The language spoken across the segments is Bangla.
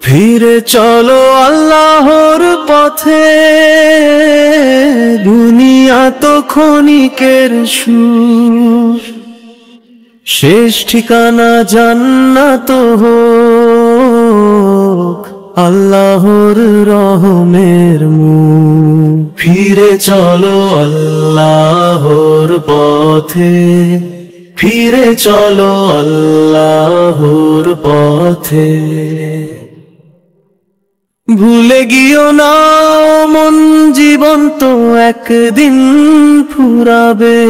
ফিরে চলো আল্লাহর পথে, দুনিয়া তো ক্ষণিকের সুর, শেষ ঠিকানা জান্নাত হোক আল্লাহর রহমের মুখ। ফিরে চলো আল্লাহর পথে, ফিরে চলো আল্লাহর পথে। ভুলে গিয়েও না মন, জীবন তো একদিন ফুরাবে,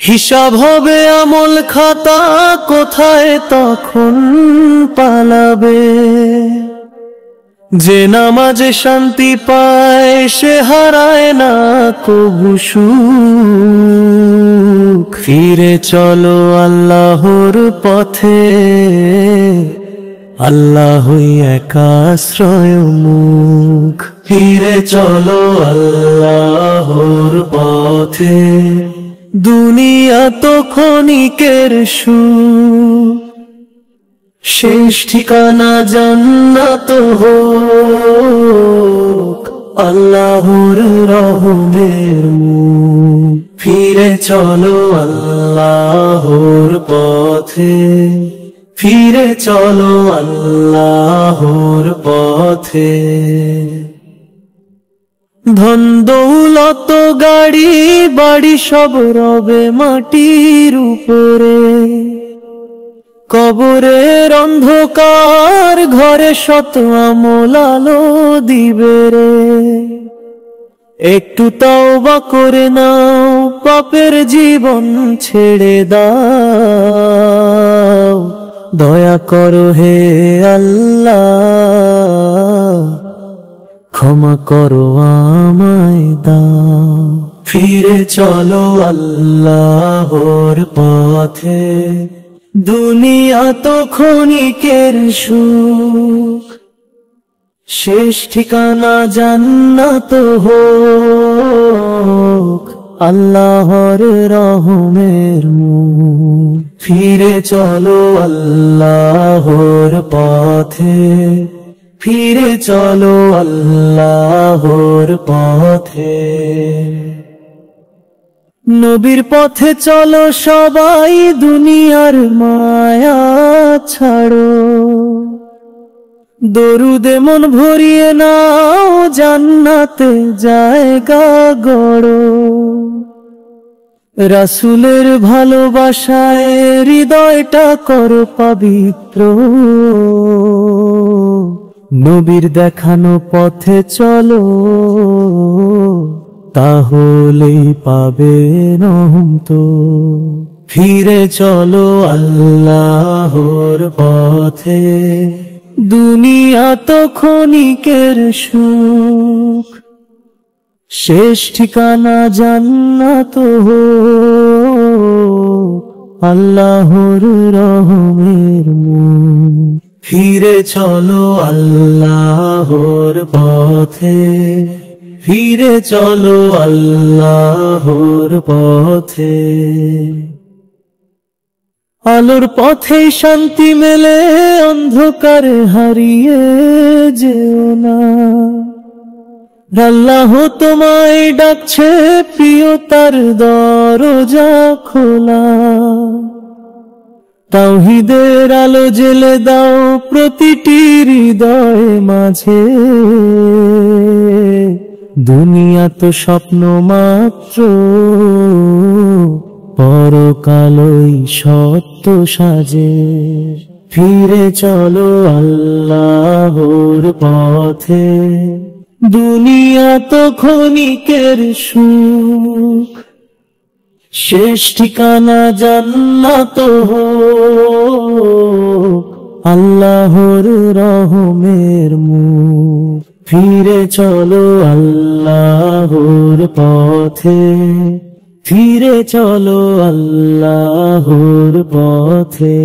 হিসাব হবে আমল খাতা, কোথায় তখন পালাবে। যে নামাজে শান্তি পায় সে হারায় না কবু সুখ। ফিরে চলো আল্লাহর পথে, আল্লাহই এক আশ্রয় মুখ। ফিরে চলো আল্লাহর পথে, দুনিয়া তো ক্ষণিকের সুখ, শেষ ঠিকানা জান্নাত হোক আল্লাহর রহমের মুখ। ফিরে চলো আল্লাহর পথে, ফিরে চলো আল্লাহর পথে। ধন দৌলত গাড়ি বাড়ি সব রবে মাটির উপরে, কবরের অন্ধকার ঘরে শত আমল আলো দিবে রে। একটু তওবা করে নাও, পাপের জীবন ছেড়ে দাও। দয়া করো হে আল্লাহ, ক্ষমা করো আমায় দাও। ফিরে চলো আল্লাহর পথে, দুনিয়া তো ক্ষণিকের সুখ, শেষ ঠিকানা জান্নাত হোক আল্লাহর রহমের মুখ। ফিরে চলো আল্লাহর পথে, ফিরে চলো আল্লাহর পথে। নবীর পথে চলো সবাই, দুনিয়ার মায়া ছাড়ো। দরুদে মন ভরিয়ে নাও, জান্নাতে জায়গা গড়ো। রাসূলের ভালোবাসায় হৃদয়টা করো পবিত্র, নবীর দেখানো পথে চলো, তাহলেই পাবে রহমত। ফিরে চলো আল্লাহর পথে, দুনিয়া তো ক্ষণিকের সুখ, শেষ ঠিকানা জান্নাত হোক আল্লাহর রহমের মুখ। ফিরে চলো আল্লাহর পথে, ফিরে চলো আল্লাহর পথে। আলোর পথে শান্তি মেলে, অন্ধকারে হারিয়ে যেও না। আল্লাহ তোমায় ডাকছে, প্রিয় তার দরজা খোলা। তাওহীদের আলো জ্বেলে দাও প্রতিটি হৃদয় মাঝে, দুনিয়া তো স্বপ্ন মাত্র, পরকালই সত্য সাজে। ফিরে চলো আল্লাহর পথে, দুনিয়া তো ক্ষণিকের সুখ, শেষ ঠিকানা জান্নাত হোক আল্লাহর রহমের মুখ। ফিরে চলো আল্লাহর পথে, ফিরে চলো আল্লাহর পথে।